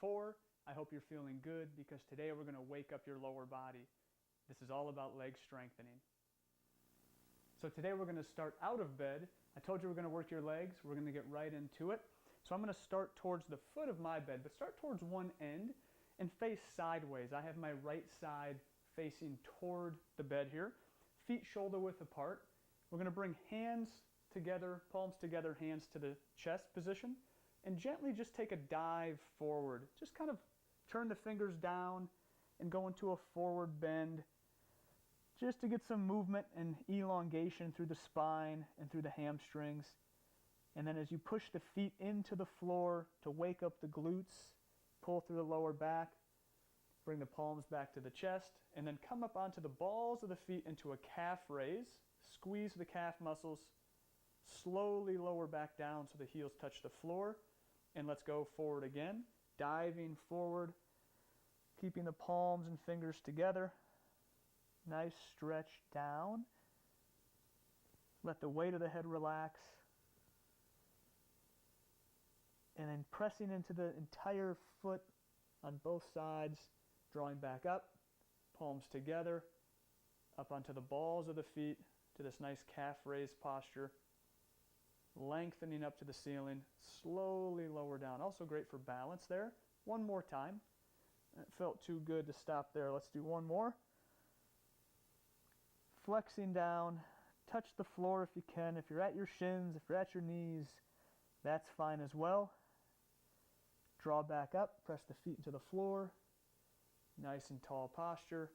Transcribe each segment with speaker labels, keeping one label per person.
Speaker 1: before, I hope you're feeling good because today we're going to wake up your lower body. This is all about leg strengthening. So today we're going to start out of bed. I told you we're going to work your legs. We're going to get right into it. So I'm going to start towards the foot of my bed, but start towards one end and face sideways. I have my right side facing toward the bed here. Feet shoulder width apart. We're going to bring hands together, palms together, hands to the chest position, and gently just take a dive forward. Just kind of turn the fingers down and go into a forward bend just to get some movement and elongation through the spine and through the hamstrings. And then as you push the feet into the floor to wake up the glutes, pull through the lower back, bring the palms back to the chest, and then come up onto the balls of the feet into a calf raise. Squeeze the calf muscles, slowly lower back down so the heels touch the floor, and let's go forward again. Diving forward, keeping the palms and fingers together. Nice stretch down. Let the weight of the head relax. And then pressing into the entire foot on both sides, drawing back up, palms together, up onto the balls of the feet to this nice calf raise posture. Lengthening up to the ceiling, slowly lower down. Also great for balance there. One more time. It felt too good to stop there. Let's do one more. Flexing down, touch the floor if you can. If you're at your shins, if you're at your knees, that's fine as well. Draw back up, press the feet into the floor. Nice and tall posture.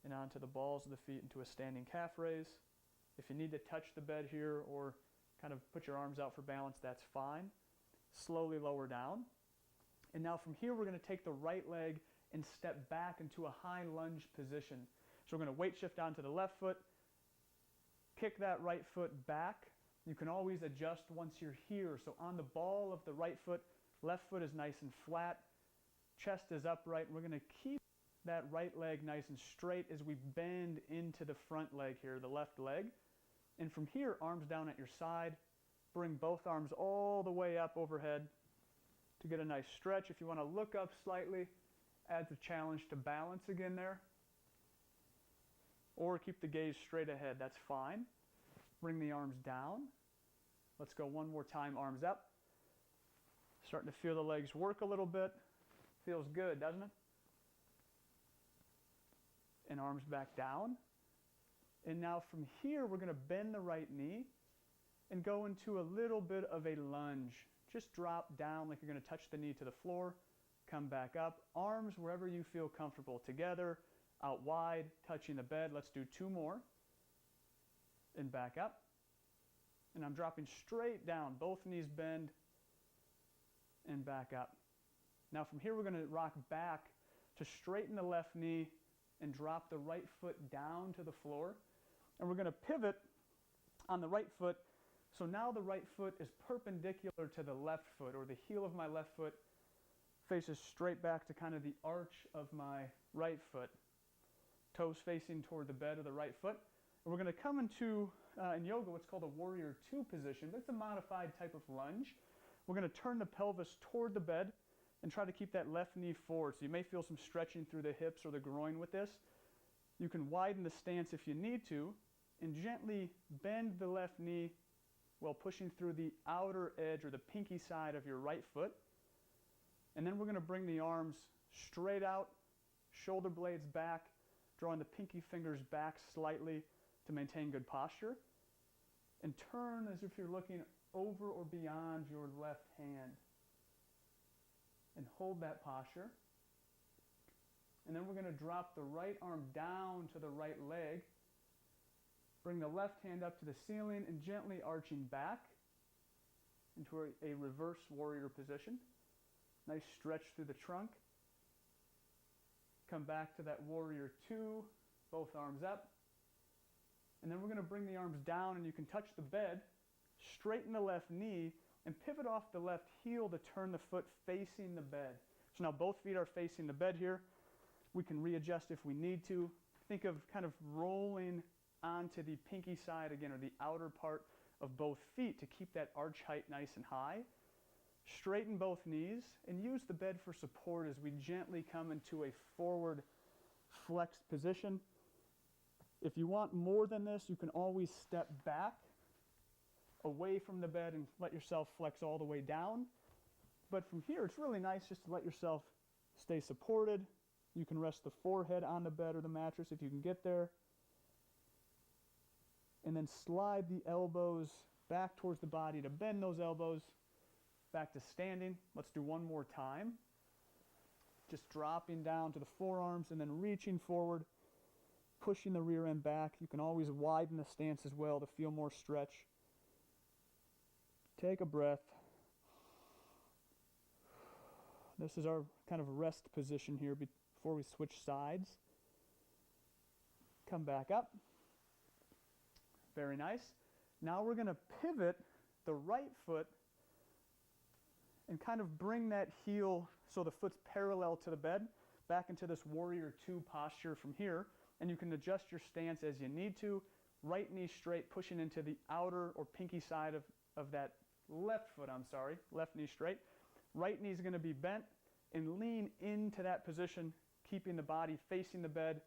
Speaker 1: And onto the balls of the feet into a standing calf raise. If you need to touch the bed here or kind of put your arms out for balance, that's fine. Slowly lower down. And now from here, we're going to take the right leg and step back into a high lunge position. So we're going to weight shift onto the left foot, kick that right foot back. You can always adjust once you're here. So on the ball of the right foot, left foot is nice and flat, chest is upright. We're going to keep that right leg nice and straight as we bend into the front leg here, the left leg. And from here, arms down at your side. Bring both arms all the way up overhead to get a nice stretch. If you want to look up slightly, adds a challenge to balance again there. Or keep the gaze straight ahead, that's fine. Bring the arms down. Let's go one more time, arms up. Starting to feel the legs work a little bit. Feels good, doesn't it? And arms back down. And now from here, we're going to bend the right knee and go into a little bit of a lunge. Just drop down like you're going to touch the knee to the floor. Come back up. Arms wherever you feel comfortable. Together, out wide, touching the bed. Let's do two more. And back up. And I'm dropping straight down. Both knees bend. And back up. Now from here, we're going to rock back to straighten the left knee and drop the right foot down to the floor. And we're going to pivot on the right foot. So now the right foot is perpendicular to the left foot, or the heel of my left foot faces straight back to kind of the arch of my right foot. Toes facing toward the bed of the right foot. And we're going to come into, in yoga, what's called a warrior two position. But it's a modified type of lunge. We're going to turn the pelvis toward the bed and try to keep that left knee forward. So you may feel some stretching through the hips or the groin with this. You can widen the stance if you need to, and gently bend the left knee while pushing through the outer edge or the pinky side of your right foot. And then we're going to bring the arms straight out, shoulder blades back, drawing the pinky fingers back slightly to maintain good posture. And turn as if you're looking over or beyond your left hand. And hold that posture. And then we're going to drop the right arm down to the right leg. Bring the left hand up to the ceiling and gently arching back into a reverse warrior position. Nice stretch through the trunk. Come back to that warrior two, both arms up. And then we're going to bring the arms down, and you can touch the bed, straighten the left knee, and pivot off the left heel to turn the foot facing the bed. So now both feet are facing the bed here. We can readjust if we need to. Think of kind of rolling onto the pinky side again, or the outer part of both feet to keep that arch height nice and high. Straighten both knees and use the bed for support as we gently come into a forward flexed position. If you want more than this, you can always step back away from the bed and let yourself flex all the way down. But from here, it's really nice just to let yourself stay supported. You can rest the forehead on the bed or the mattress if you can get there. And then slide the elbows back towards the body to bend those elbows back to standing. Let's do one more time. Just dropping down to the forearms and then reaching forward, pushing the rear end back. You can always widen the stance as well to feel more stretch. Take a breath. This is our kind of rest position here before we switch sides. Come back up. Very nice. Now we're going to pivot the right foot and kind of bring that heel so the foot's parallel to the bed back into this warrior two posture from here. And you can adjust your stance as you need to. Right knee straight, pushing into the outer or pinky side of that left foot, left knee straight. Right knee is going to be bent and lean into that position, keeping the body facing the bed.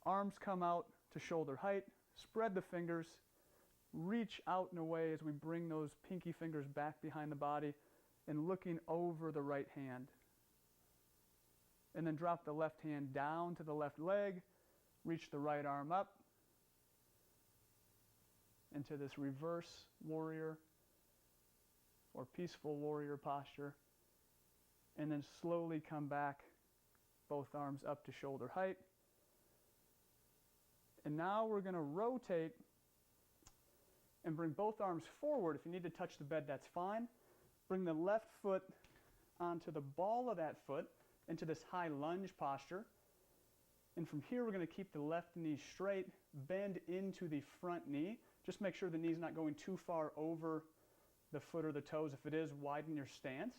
Speaker 1: Arms come out to shoulder height. Spread the fingers. Reach out and away as we bring those pinky fingers back behind the body and looking over the right hand. And then drop the left hand down to the left leg. Reach the right arm up into this reverse warrior or peaceful warrior posture. And then slowly come back, both arms up to shoulder height. And now we're going to rotate and bring both arms forward. If you need to touch the bed, that's fine. Bring the left foot onto the ball of that foot into this high lunge posture. And from here, we're going to keep the left knee straight, bend into the front knee. Just make sure the knee's not going too far over the foot or the toes. If it is, widen your stance.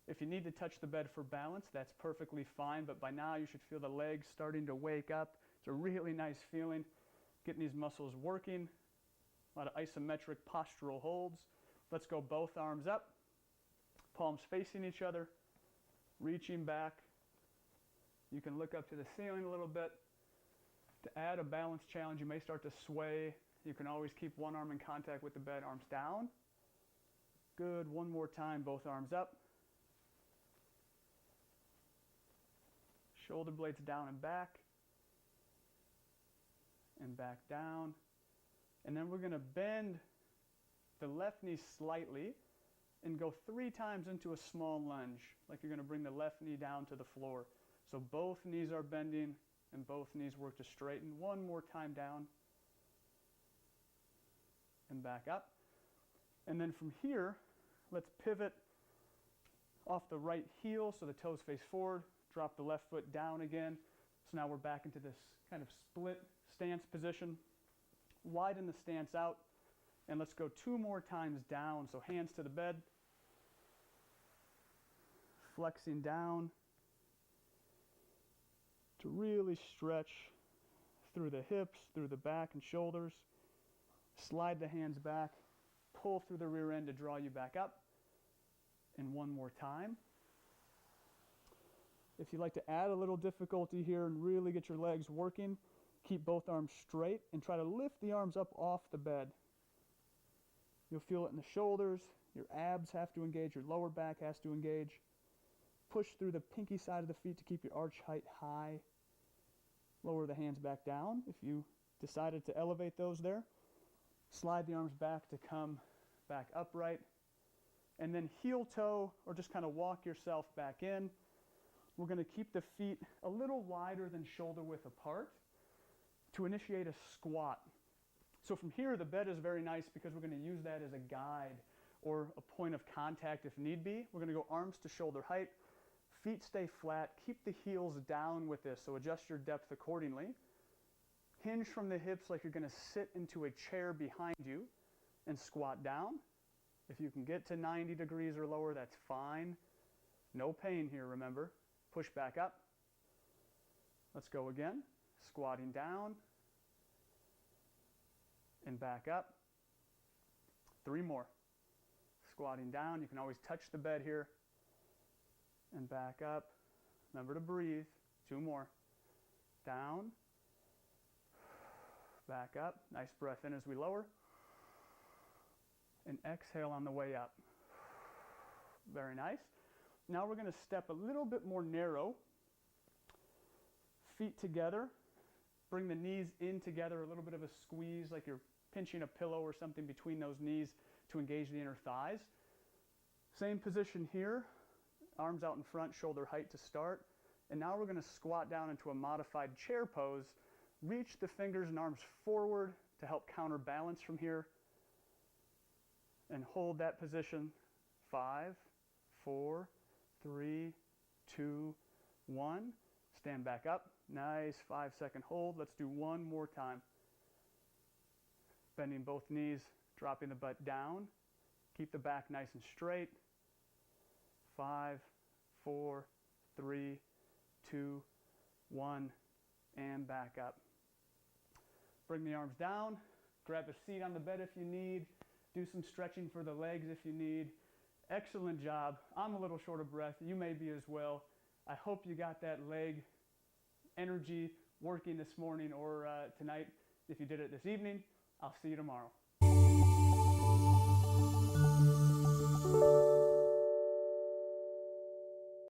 Speaker 1: If you need to touch the bed for balance, that's perfectly fine. But by now, you should feel the legs starting to wake up. It's a really nice feeling, getting these muscles working. A lot of isometric postural holds. Let's go both arms up, palms facing each other, reaching back. You can look up to the ceiling a little bit. To add a balance challenge, you may start to sway. You can always keep one arm in contact with the bed, arms down. Good, one more time, both arms up. Shoulder blades down and back down. And then we're going to bend the left knee slightly and go 3 times into a small lunge, like you're going to bring the left knee down to the floor. So both knees are bending and both knees work to straighten. One more time down and back up. And then from here, let's pivot off the right heel so the toes face forward. Drop the left foot down again. So now we're back into this kind of split stance position. Widen the stance out. And let's go 2 more times down. So hands to the bed. Flexing down to really stretch through the hips, through the back and shoulders. Slide the hands back. Pull through the rear end to draw you back up. And one more time. If you'd like to add a little difficulty here and really get your legs working, keep both arms straight and try to lift the arms up off the bed. You'll feel it in the shoulders. Your abs have to engage. Your lower back has to engage. Push through the pinky side of the feet to keep your arch height high. Lower the hands back down if you decided to elevate those there. Slide the arms back to come back upright. And then heel toe, or just kind of walk yourself back in. We're going to keep the feet a little wider than shoulder width apart to initiate a squat. So from here, the bed is very nice because we're going to use that as a guide or a point of contact if need be. We're going to go arms to shoulder height. Feet stay flat. Keep the heels down with this, so adjust your depth accordingly. Hinge from the hips like you're going to sit into a chair behind you and squat down. If you can get to 90 degrees or lower, that's fine. No pain here, remember. Push back up. Let's go again. Squatting down and back up. 3 more. squatting down. You can always touch the bed here and back up. Remember to breathe. 2 more. Down, back up. Nice breath in as we lower. And exhale on the way up. Very nice. Now we're going to step a little bit more narrow. Feet together. Bring the knees in together, a little bit of a squeeze like you're pinching a pillow or something between those knees to engage the inner thighs. Same position here. Arms out in front, shoulder height to start. And now we're going to squat down into a modified chair pose. Reach the fingers and arms forward to help counterbalance from here. And hold that position. 5, 4, 3, 2, 1. Stand back up. Nice 5-second hold. Let's do one more time. Bending both knees, dropping the butt down. Keep the back nice and straight. 5, 4, 3, 2, 1, and back up. Bring the arms down. Grab a seat on the bed if you need. Do some stretching for the legs if you need. Excellent job. I'm a little short of breath. You may be as well. I hope you got that leg energy working this morning or tonight. If you did it this evening, I'll see you tomorrow.